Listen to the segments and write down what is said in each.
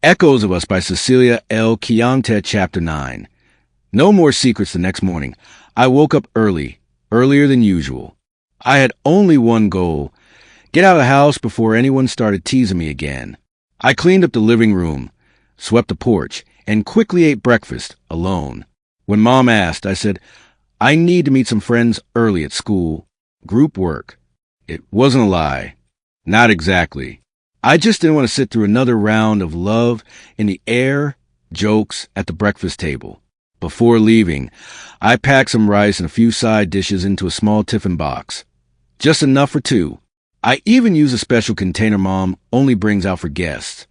Echoes of Us by Cecilia L. Keonte, Chapter 9. No more secrets the next morning. I woke up early, earlier than usual. I had only one goal: get out of the house before anyone started teasing me again. I cleaned up the living room, swept the porch, and quickly ate breakfast, alone. When Mom asked, I said, I need to meet some friends early at school. Group work. It wasn't a lie. Not exactly. I just didn't want to sit through another round of love in the air, jokes at the breakfast table. Before leaving, I packed some rice and a few side dishes into a small tiffin box. Just enough for two. I even used a special container Mom only brings out for guests.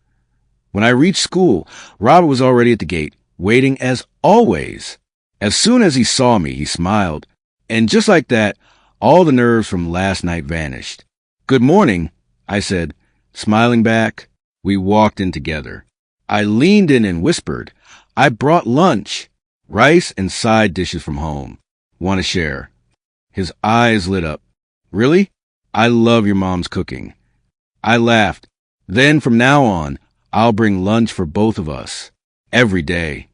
When I reached school, Robert was already at the gate, waiting as always. As soon as he saw me, he smiled. And just like that, all the nerves from last night vanished. Good morning, I said. Smiling back, we walked in together. I leaned in and whispered, I brought lunch, rice and side dishes from home. Want to share? His eyes lit up. Really? I love your mom's cooking. I laughed. Then from now on, I'll bring lunch for both of us. Every day.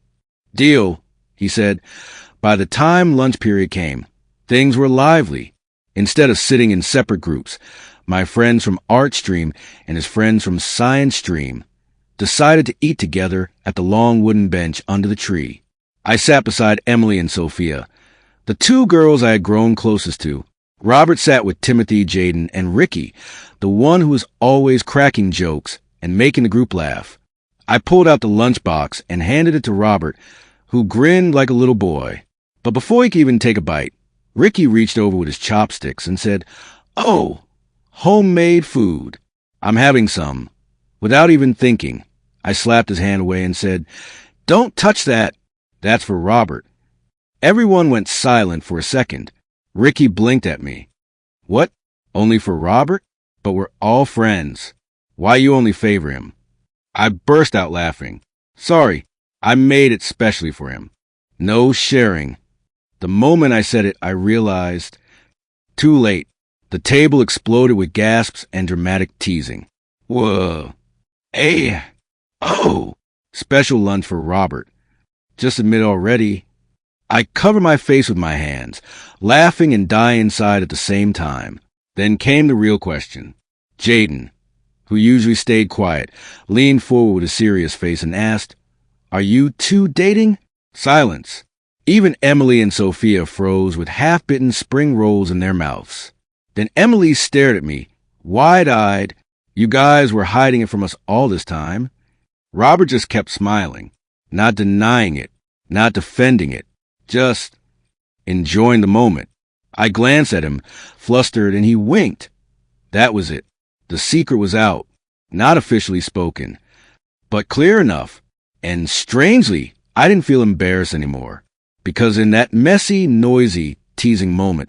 Deal, he said. By the time lunch period came, things were lively. Instead of sitting in separate groups, my friends from art stream and his friends from science stream decided to eat together at the long wooden bench under the tree. I sat beside Emily and Sophia, the two girls I had grown closest to. Robert sat with Timothy, Jaden, and Ricky, the one who was always cracking jokes and making the group laugh. I pulled out the lunchbox and handed it to Robert, who grinned like a little boy. But before he could even take a bite, Ricky reached over with his chopsticks and said, Oh, homemade food. I'm having some. Without even thinking, I slapped his hand away and said, Don't touch that. That's for Robert. Everyone went silent for a second. Ricky blinked at me. What? Only for Robert? But we're all friends. Why you only favor him? I burst out laughing. Sorry, I made it specially for him. No sharing. The moment I said it, I realized. Too late. The table exploded with gasps and dramatic teasing. Whoa. Hey. Oh. Special lunch for Robert. Just admit already. I covered my face with my hands, laughing and dying inside at the same time. Then came the real question. Jaden, who usually stayed quiet, leaned forward with a serious face and asked, Are you two dating? Silence. Even Emily and Sophia froze with half-bitten spring rolls in their mouths. Then Emily stared at me, wide-eyed. You guys were hiding it from us all this time. Robert just kept smiling, not denying it, not defending it, just enjoying the moment. I glanced at him, flustered, and he winked. That was it. The secret was out, not officially spoken, but clear enough. And strangely, I didn't feel embarrassed anymore, because in that messy, noisy, teasing moment,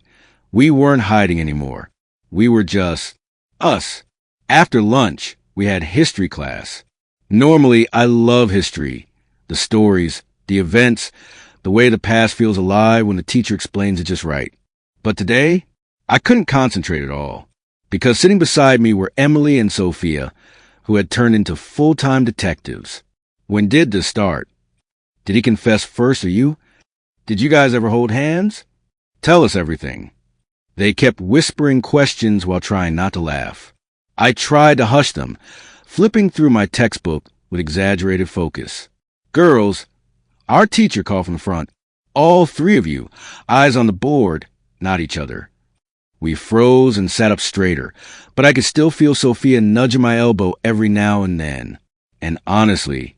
we weren't hiding anymore. We were just us. After lunch, we had history class. Normally, I love history. The stories, the events, the way the past feels alive when the teacher explains it just right. But today, I couldn't concentrate at all, because sitting beside me were Emily and Sophia, who had turned into full-time detectives. When did this start? Did he confess first or you? Did you guys ever hold hands? Tell us everything. They kept whispering questions while trying not to laugh. I tried to hush them, flipping through my textbook with exaggerated focus. Girls, our teacher called from the front. All three of you, eyes on the board, not each other. We froze and sat up straighter, but I could still feel Sophia nudging my elbow every now and then. And honestly,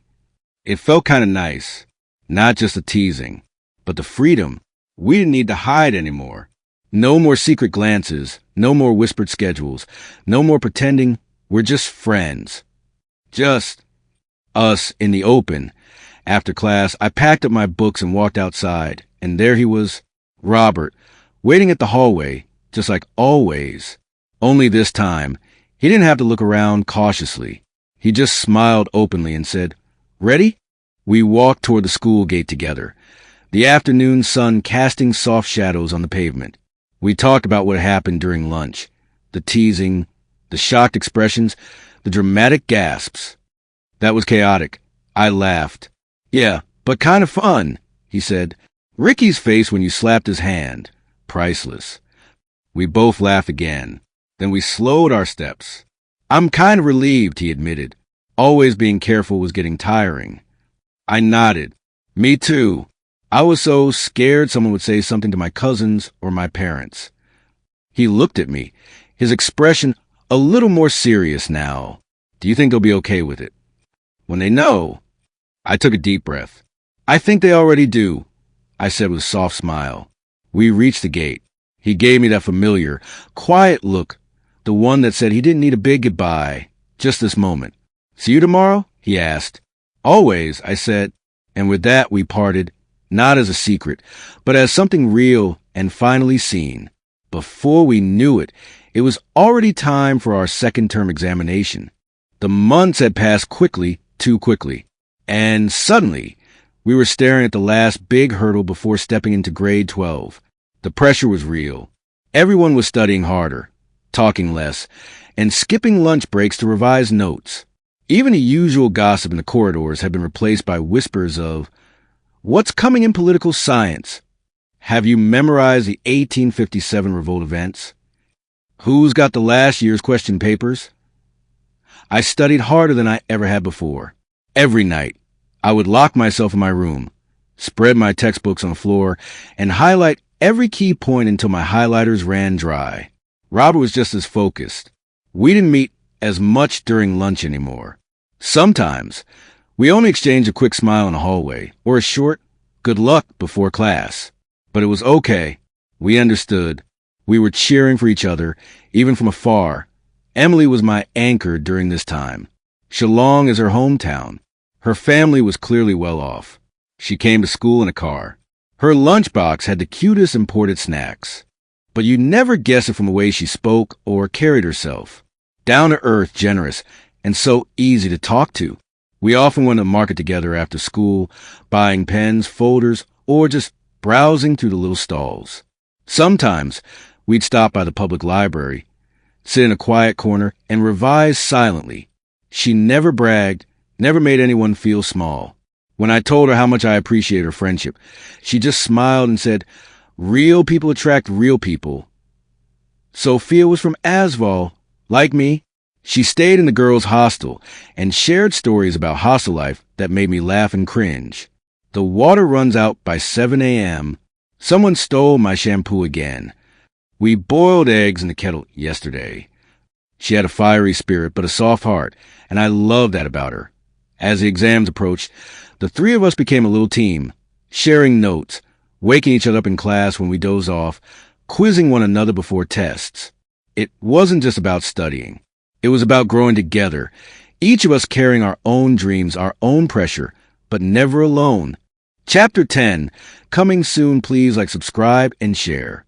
it felt kind of nice. Not just the teasing, but the freedom. We didn't need to hide anymore. No more secret glances, no more whispered schedules, no more pretending we're just friends. Just us in the open. After class, I packed up my books and walked outside, and there he was, Robert, waiting at the hallway, just like always. Only this time, he didn't have to look around cautiously. He just smiled openly and said, Ready? We walked toward the school gate together, the afternoon sun casting soft shadows on the pavement. We talked about what happened during lunch, the teasing, the shocked expressions, the dramatic gasps. That was chaotic, I laughed. Yeah, but kind of fun, he said. Ricky's face when you slapped his hand. Priceless. We both laughed again. Then we slowed our steps. I'm kind of relieved, he admitted. Always being careful was getting tiring. I nodded. Me too. I was so scared someone would say something to my cousins or my parents. He looked at me, his expression a little more serious now. Do you think they'll be okay with it? When they know. I took a deep breath. I think they already do, I said with a soft smile. We reached the gate. He gave me that familiar, quiet look, the one that said he didn't need a big goodbye, just this moment. See you tomorrow? He asked. Always, I said, and with that we parted, not as a secret, but as something real and finally seen. Before we knew it, it was already time for our second term examination. The months had passed quickly, too quickly, and suddenly we were staring at the last big hurdle before stepping into grade 12. The pressure was real. Everyone was studying harder, talking less, and skipping lunch breaks to revise notes. Even the usual gossip in the corridors had been replaced by whispers of, "What's coming in political science? Have you memorized the 1857 revolt events? Who's got the last year's question papers?" I studied harder than I ever had before. Every night, I would lock myself in my room, spread my textbooks on the floor, and highlight every key point until my highlighters ran dry. Robert was just as focused. We didn't meet as much during lunch anymore. Sometimes, we only exchanged a quick smile in the hallway, or a short, good luck before class. But it was okay. We understood. We were cheering for each other, even from afar. Emily was my anchor during this time. Shillong is her hometown. Her family was clearly well off. She came to school in a car. Her lunchbox had the cutest imported snacks. But you never guess it from the way she spoke or carried herself. Down to earth, generous, and so easy to talk to. We often went to market together after school, buying pens, folders, or just browsing through the little stalls. Sometimes we'd stop by the public library, sit in a quiet corner, and revise silently. She never bragged, never made anyone feel small. When I told her how much I appreciated her friendship, she just smiled and said, "Real people attract real people." Sophia was from Asval. Like me, she stayed in the girls' hostel and shared stories about hostel life that made me laugh and cringe. The water runs out by 7 a.m. Someone stole my shampoo again. We boiled eggs in the kettle yesterday. She had a fiery spirit but a soft heart, and I loved that about her. As the exams approached, the three of us became a little team, sharing notes, waking each other up in class when we dozed off, quizzing one another before tests. It wasn't just about studying. It was about growing together, each of us carrying our own dreams, our own pressure, but never alone. Chapter 10, coming soon. Please subscribe and share.